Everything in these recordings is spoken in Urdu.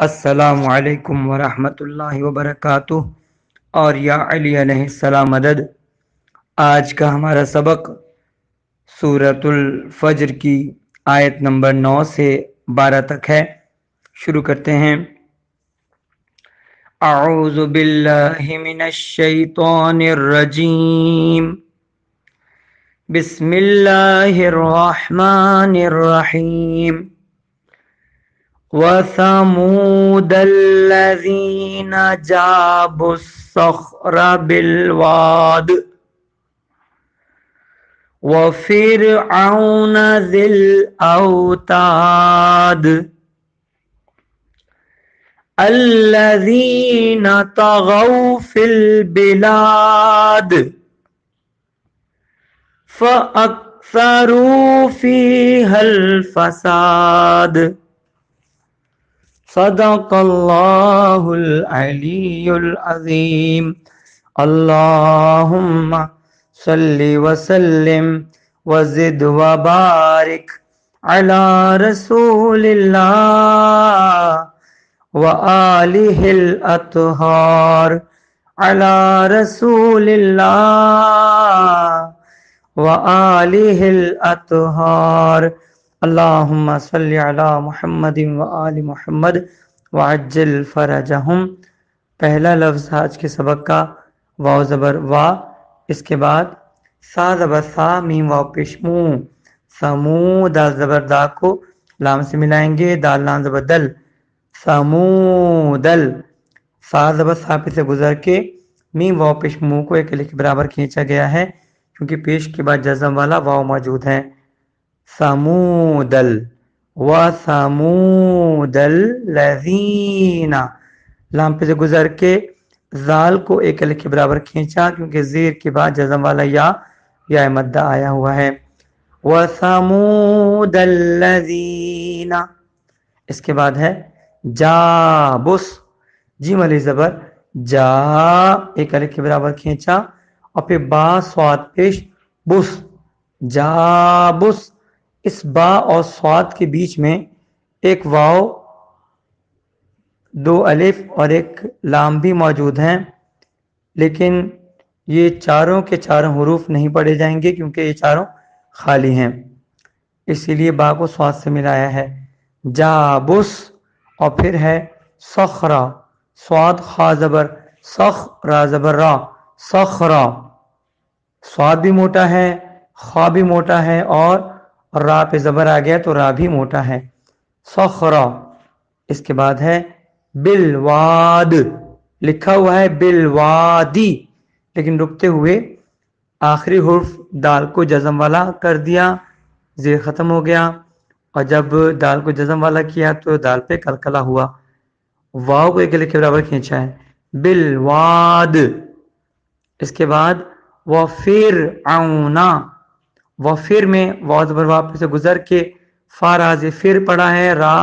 السلام علیکم ورحمۃ اللہ وبرکاتہ اور یا علی علیہ السلام مدد۔ آج کا ہمارا سبق سورۃ الفجر کی آیت نمبر 9 سے 12 تک ہے۔ شروع کرتے ہیں۔ اعوذ باللہ من الشیطان الرجیم، بسم اللہ الرحمن الرحیم۔ وَثَمُودَ الَّذِينَ جَابُوا الصَّخْرَ بِالْوَادِ وَفِرْعَوْنَ ذِي الْأَوْتَادِ الَّذِينَ طَغَوْا فِي الْبِلَادِ فَأَكْثَرُوا فِيهَا الْفَسَادَ۔ صدق اللہ العلی العظیم۔ اللہم صلی وسلم وزد وبارک علی رسول اللہ وآلہ الاطہار، علی رسول اللہ وآلہ الاطہار۔ اللہم صلی علی محمد وآل محمد وعجل فرجہم۔ پہلا لفظ آج کے سبق کا واو زبر وا، اس کے بعد سا زبر سا، میم واو پیش مو، سمو دال زبر دا کو لام سے ملائیں گے، دال لام زبر دل، سمودل۔ سا زبر سا پہ سے گزر کے میم واو پیش مو کو ایک الف کے برابر کھینچا گیا ہے کیونکہ پیش کے بعد جزم والا واو موجود ہے۔ سمودل وَثَمُودَ الَّذِينَ، لام پہ سے گزر کے زال کو ایک الف کے برابر کھینچا کیونکہ زیر کے بعد جزم والا یا مدہ آیا ہوا ہے۔ وَثَمُودَ الَّذِينَ، اس کے بعد ہے جابس، جیم علی زبر جا، ایک الف کے برابر کھینچا اور پھر با سواد پیش بس، جابس۔ اس با اور سواد کے بیچ میں ایک واو، دو الف اور ایک لام بھی موجود ہیں، لیکن یہ چاروں کے چاروں حروف نہیں پڑھے جائیں گے کیونکہ یہ چاروں خالی ہیں، اسی لیے با کو سواد سے ملایا ہے۔ جابس، اور پھر ہے صخرہ، سواد خا زبر سخ، را زبر را، صخرہ۔ سواد بھی موٹا ہے، خا بھی موٹا ہے اور را پہ زبر آ گیا تو را بھی موٹا ہے، صخرہ۔ اس کے بعد ہے بالواد، لکھا ہوا ہے بالوادی لیکن رکتے ہوئے آخری حرف دال کو جزم والا کر دیا، زیر ختم ہو گیا، اور جب دال کو جزم والا کیا تو دال پہ کلکلا ہوا، واو کو ایک الف کے برابر کھینچا ہے، بالواد۔ اس کے بعد وَفِرْعَوْنَ، وفر میں واو زبر وا سے گزر کے فا راز فر پڑا ہے، را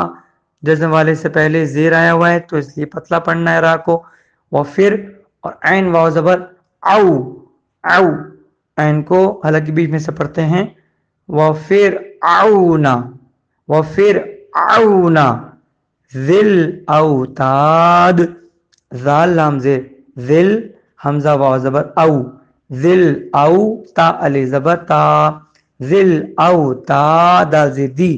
جزم والے سے پہلے زیر آیا ہوا ہے تو اس لیے پتلا پڑھنا ہے را کو، وفر، اور عین واو زبر او، او، عین کو حلق بیچ میں سے پڑھتے ہیں، وفرعون، وفرعون ذل اوتاد، ذال لام زیر، ذل حمزہ واو زبر او، ذل او تا علی زبر تا، ذل اوتاد دی،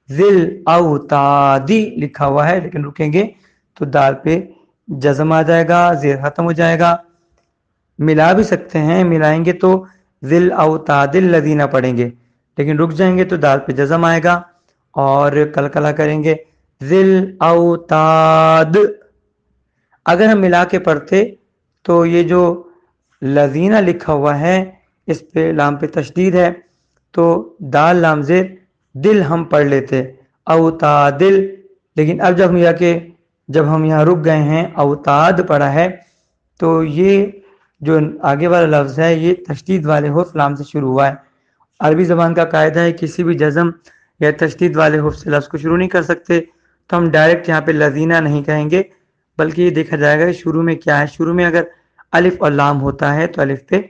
ذل اوتادی لکھا ہوا ہے لیکن رکیں گے تو دال پہ جزم آ جائے گا، زیر ختم ہو جائے گا۔ ملا بھی سکتے ہیں، ملائیں گے تو ذل اوتاد الذین پڑھیں گے لیکن رک جائیں گے تو دال پہ جزم آئے گا اور کلکلا کریں گے ذل اوتاد۔ اگر ہم ملا کے پڑھتے تو یہ جو لذینہ لکھا ہوا ہے اس پہ لام پہ تشدید ہے تو دال لام زیر دل ہم پڑھ لیتے اوتادل، لیکن اب جب ہم یہاں رک گئے ہیں اوتاد پڑھا ہے تو یہ جو آگے والا لفظ ہے یہ تشدید والے حرف لام سے شروع ہوا ہے۔ عربی زبان کا قاعدہ ہے کسی بھی جزم یا تشدید والے حرف سے لفظ کو شروع نہیں کر سکتے، تو ہم ڈائریکٹ یہاں پہ لذینہ نہیں کہیں گے بلکہ یہ دیکھا جائے گا کہ شروع میں کیا ہے۔ شروع میں اگر الف اور لام ہوتا ہے تو الف پہ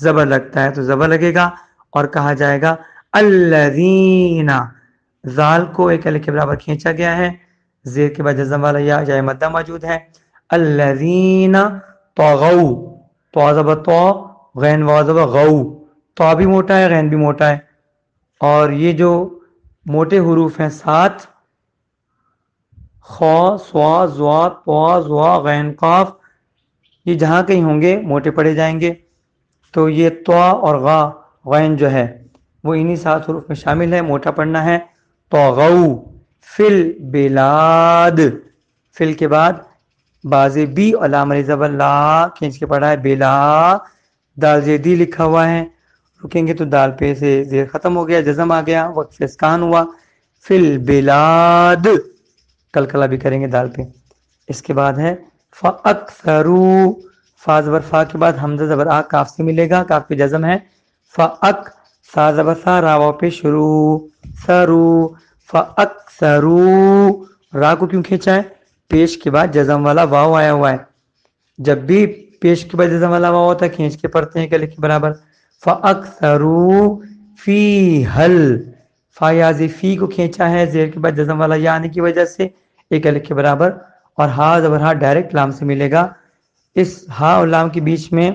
زبر لگتا ہے تو زبر لگے گا اور کہا جائے گا الذین، زال کو ایک الف کے برابر کھینچا گیا ہے، زیر کے بعد جزم والا یا جائے مدہ موجود ہے. الذین طغوا، تو زبر تو، غین واو زبر غو، تو بھی موٹا ہے غین بھی موٹا ہے. اور یہ جو موٹے حروف ہیں 7 خا صا ضا طا ظا غین قاف، یہ جہاں کہیں ہوں گے موٹے پڑے جائیں گے. تو یہ طا اور غا غین جو ہے وہ انہی 7 حروف میں شامل ہے، موٹا پڑھنا ہے. طغوا فی البلاد، فل کے بعد باز بی اور لام علی زبر لا کھینچ کے پڑھا ہے بلا، دال زیدی لکھا ہوا ہے، رکیں گے تو دال پہ سے زیر ختم ہو گیا، جزم آ گیا، وقت اسکان ہوا. فی البلاد کلکلا بھی کریں گے دال پہ. اس کے بعد ہے فاکثروا، فا زبر فا کے بعد حمزہ زبر آ کاف سے ملے گا، کاف پہ جزم ہے. فاک سا زبر سا راو پہ شروع سرو، فاکثروا، را کو کیوں کھینچا ہے؟ پیش کے بعد جزم والا واو آیا ہوا ہے، جب بھی پیش کے بعد جزم والا واو ہوتا ہے کھینچ کے پڑھتے ہیں گلے کے برابر. فاکثروا فیہا، فا یازی فی کو کھینچا ہے زیر کے بعد جزم والا یا آنے کی وجہ سے ایک الف کے برابر، اور ہا زبر ہا ڈائریکٹ لام سے ملے گا. اس ہا اور لام کے بیچ میں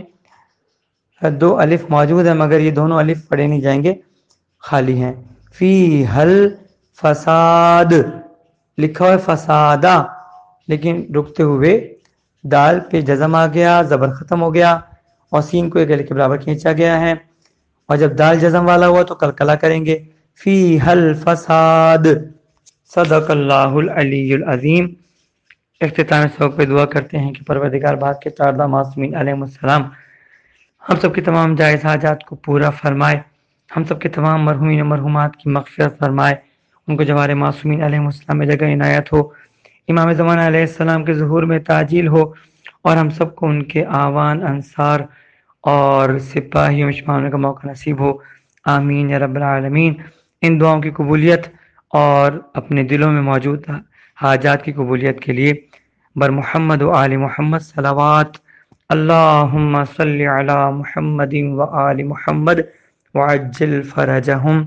2 الف موجود ہیں مگر یہ دونوں الف پڑھے نہیں جائیں گے، خالی ہیں. فیہا الفساد لکھا ہوا ہے فسادہ، لیکن رکتے ہوئے دال پہ جزم آ گیا، زبر ختم ہو گیا اور سین کو ایک الف کے برابر کھینچا گیا ہے. اور جب دال جزم والا ہوا تو کلکلا کریں گے. فیہا الفساد. صدق اللہ العلی العظیم. اختتام سبق پہ دعا کرتے ہیں کہ پروردگار بات کے 4 معصومین علیہ السلام ہم سب کے تمام جائز حاجات کو پورا فرمائے، ہم سب کے تمام مرحومین و مرحومات کی مغفرت فرمائے، ان کو جوار معصومین علیہ السلام میں جگہ عنایت ہو، امام زمانہ علیہ السلام کے ظہور میں تعجیل ہو، اور ہم سب کو ان کے آوان انصار اور سپاہی مشمعنے کا موقع نصیب ہو. آمین یا رب العالمین. ان دعاؤں کی قبولیت اور اپنے دلوں میں موجود حاجات کی قبولیت کے لیے بر محمد و آل محمد صلوات. اللہم صلی علی محمد و آل محمد وعجل فرجہم